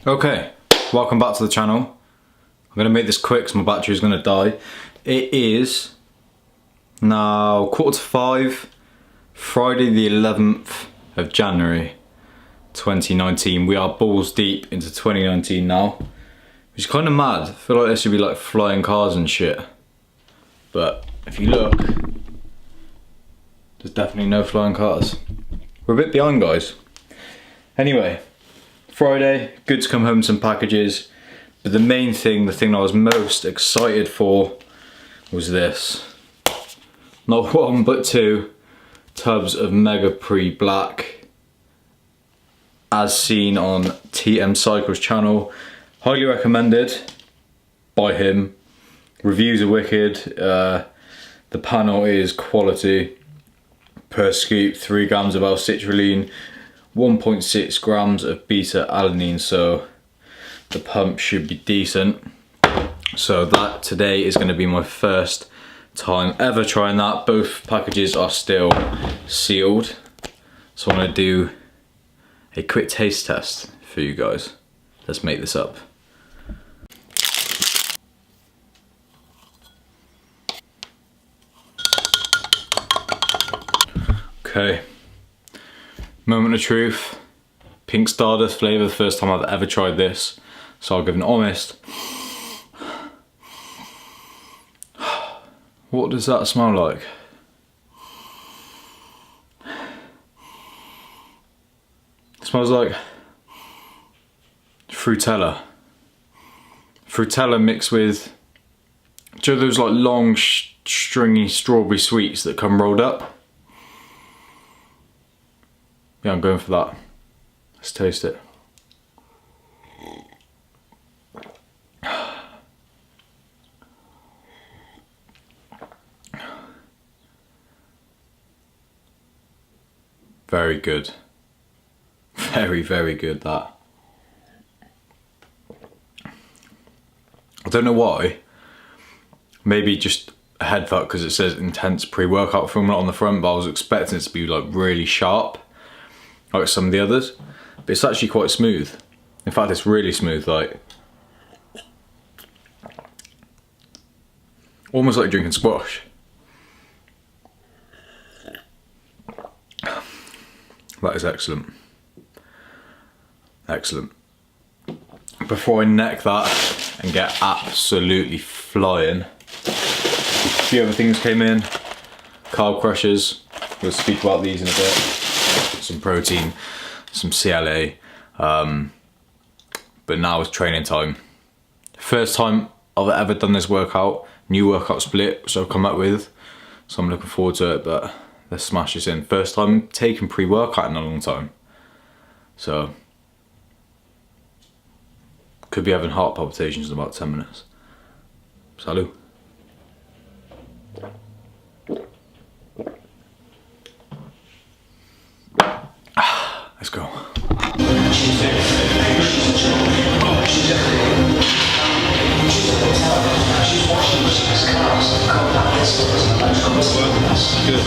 Okay, welcome back to the channel. I'm going to make this quick because my battery is going to die. It is now 4:45, Friday the 11th of January 2019. We are balls deep into 2019 now, which is kind of mad. I feel like there should be like flying cars and shit. But if you look, there's definitely no flying cars. We're a bit behind, guys. Anyway, Friday, good to come home with some packages. But the main thing, the thing I was most excited for was this. Not one, but two tubs of MEGE Pre Black, as seen on TM Cycles channel. Highly recommended by him. Reviews are wicked. The panel is quality. Per scoop, 3 grams of L-citrulline, 1.6 grams of beta alanine, so the pump should be decent. So that today is going to be my first time ever trying that. Both packages are still sealed, so I'm going to do a quick taste test for you guys. Let's make this up. Okay, moment of truth. Pink Stardust flavour, the first time I've ever tried this, so I'll give an honest. What does that smell like? It smells like Frutella. Frutella mixed with, do you know those like long stringy strawberry sweets that come rolled up? Yeah, I'm going for that. Let's taste it. Very good. Very, very good, that. I don't know why. Maybe just a head fuck because it says intense pre-workout formula on the front, but I was expecting it to be like really sharp, like some of the others. But it's actually quite smooth. In fact, it's really smooth, like almost like drinking squash. That is excellent. Excellent. Before I neck that and get absolutely flying, a few other things came in. Carb crushers. We'll speak about these in a bit. Some protein, some CLA. But now it's training time. First time I've ever done this workout. New workout split, which I've come up with. So I'm looking forward to it, but let's smash this in. First time taking pre-workout in a long time. So, could be having heart palpitations in about 10 minutes. Salut. Let's go. Good.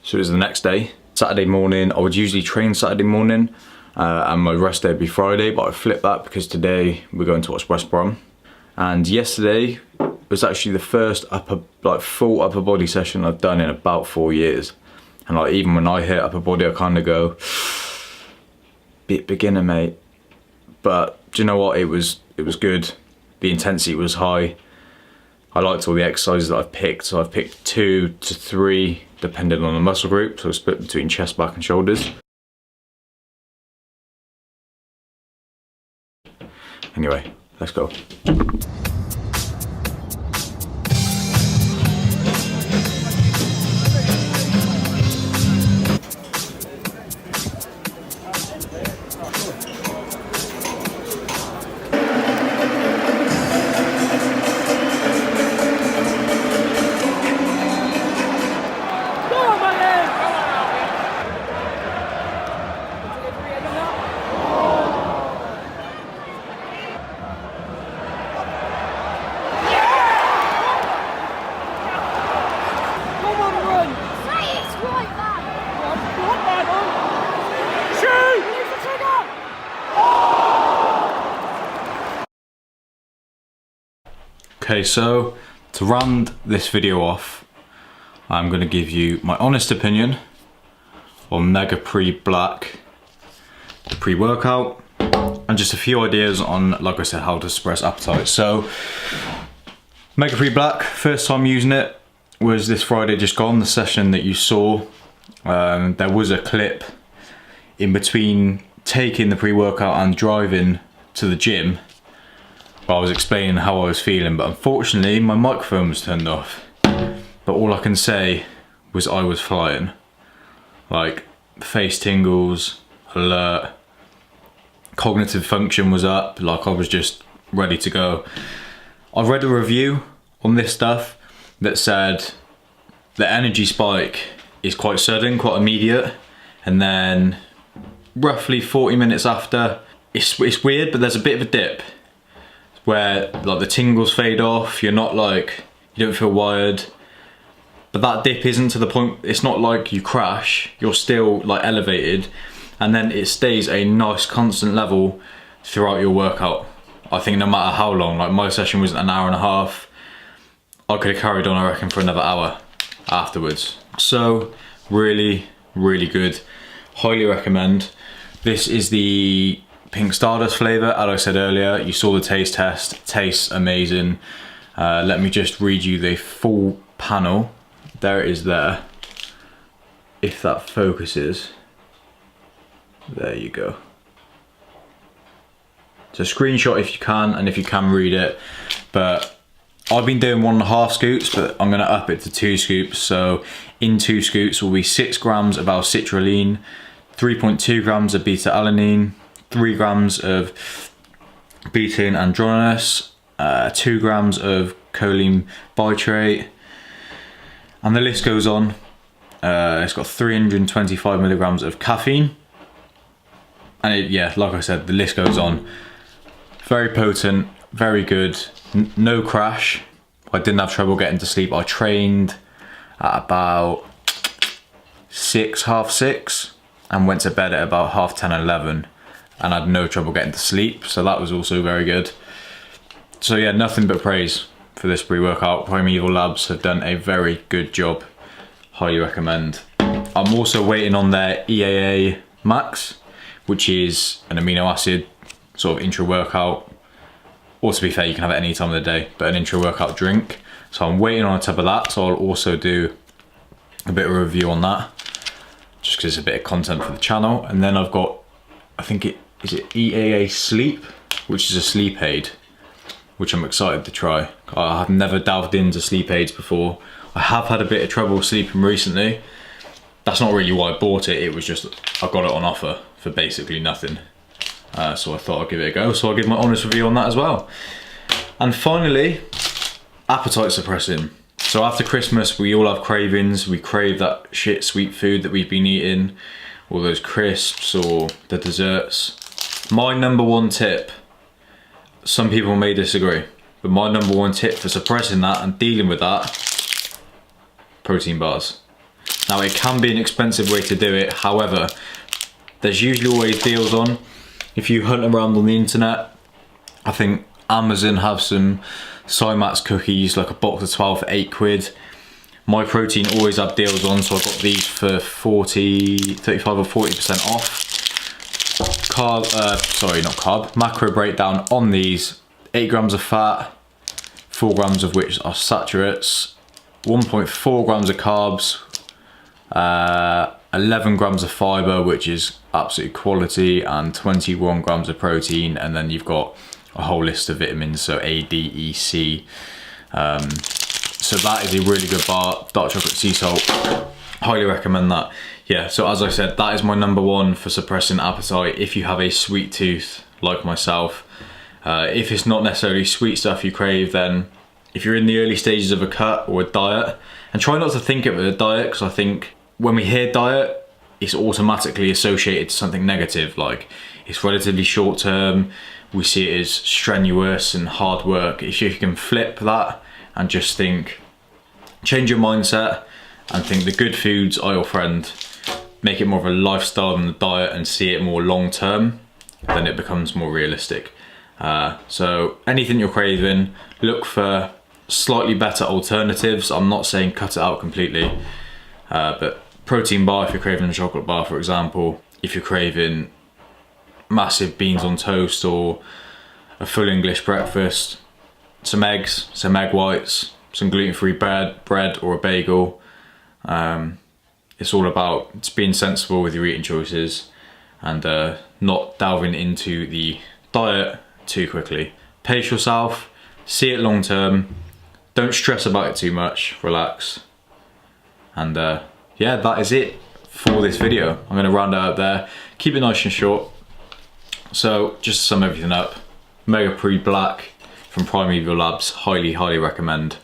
So it was the next day. Saturday morning, I would usually train Saturday morning and my rest day would be Friday, but I flipped that because today we're going to watch West Brom. And yesterday was actually the first full upper body session I've done in about 4 years. And like even when I hit upper body, I kind of go, bit beginner, mate. But do you know what? It was good. The intensity was high. I liked all the exercises that I've picked. So I've picked 2 to 3 depending on the muscle group. So split between chest, back and shoulders. Anyway, let's go. Okay, so to round this video off, I'm going to give you my honest opinion on MEGE Pre Black, the pre-workout, and just a few ideas on, like I said, how to suppress appetite. So, MEGE Pre Black, first time using it was this Friday just gone, the session that you saw. There was a clip in between taking the pre-workout and driving to the gym. I was explaining how I was feeling, but unfortunately my microphone was turned off. But all I can say was I was flying. Like, face tingles, alert, cognitive function was up, like I was just ready to go. I read a review on this stuff that said the energy spike is quite sudden, quite immediate, and then roughly 40 minutes after, it's weird, but there's a bit of a dip where like the tingles fade off, you're not like, you don't feel wired, but that dip isn't to the point, it's not like you crash, you're still like elevated, and then it stays a nice constant level throughout your workout. I think no matter how long, like my session was an hour and a half, I could have carried on I reckon for another hour afterwards. So really, really good, highly recommend. This is the Pink Stardust flavour, as I said earlier. You saw the taste test, tastes amazing. Let me just read you the full panel. There it is there. If that focuses. There you go. So screenshot if you can, and if you can read it. But I've been doing 1.5 scoops, but I'm gonna up it to 2 scoops. So in 2 scoops will be 6 grams of L-citrulline, 3.2 grams of beta-alanine, 3 grams of beta-androgenous, 2 grams of choline bitrate, and the list goes on. It's got 325 milligrams of caffeine, and yeah, like I said, the list goes on. Very potent, very good, no crash. I didn't have trouble getting to sleep. I trained at about 6, half 6, and went to bed at about 10:30, 11. And I had no trouble getting to sleep, so that was also very good. So yeah, nothing but praise for this pre-workout. Primeval Labs have done a very good job. Highly recommend. I'm also waiting on their EAA Max, which is an amino acid sort of intra-workout, or to be fair, you can have it any time of the day, but an intra-workout drink. So I'm waiting on a tub of that, so I'll also do a bit of a review on that, just because it's a bit of content for the channel. And then I've got, I think is it EAA Sleep, which is a sleep aid, which I'm excited to try. I have never delved into sleep aids before. I have had a bit of trouble sleeping recently. That's not really why I bought it, it was just, I got it on offer for basically nothing. So I thought I'd give it a go, so I'll give my honest review on that as well. And finally, appetite suppressing. So after Christmas, we all have cravings. We crave that shit sweet food that we've been eating, all those crisps or the desserts. My #1 tip, some people may disagree, but my #1 tip for suppressing that and dealing with that, protein bars. Now it can be an expensive way to do it, however, there's usually always deals on. If you hunt around on the internet, I think Amazon have some Cymax cookies, like a box of 12 for £8. My Protein always have deals on, so I got these for 35 or 40% off. Macro breakdown on these: 8 grams of fat, 4 grams of which are saturates, 1.4 grams of carbs, 11 grams of fiber, which is absolute quality, and 21 grams of protein. And then you've got a whole list of vitamins, so A, D, E, C. So that is a really good bar. Dark chocolate sea salt, highly recommend that. Yeah, so as I said, that is my number one for suppressing appetite if you have a sweet tooth like myself. If it's not necessarily sweet stuff you crave, then if you're in the early stages of a cut or a diet, and try not to think of it as a diet, because I think when we hear diet, it's automatically associated to something negative, like it's relatively short term, we see it as strenuous and hard work. If you can flip that and just think, change your mindset and think the good foods are your friend, make it more of a lifestyle than a diet and see it more long term, then it becomes more realistic. So anything you're craving, look for slightly better alternatives. I'm not saying cut it out completely, but protein bar if you're craving a chocolate bar, for example. If you're craving massive beans on toast or a full English breakfast, some eggs, some egg whites, some gluten-free bread or a bagel. It's all about just being sensible with your eating choices and not delving into the diet too quickly. Pace yourself, see it long term, don't stress about it too much, relax. And yeah, that is it for this video. I'm gonna round it out there, keep it nice and short. So just to sum everything up, MEGE PRE BLACK from Primeval Labs, highly recommend.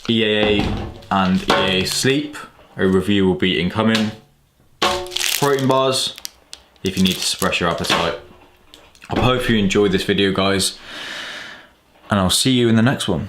EAA and EAA Sleep, a review will be incoming. Protein bars, if you need to suppress your appetite. I hope you enjoyed this video, guys, and I'll see you in the next one.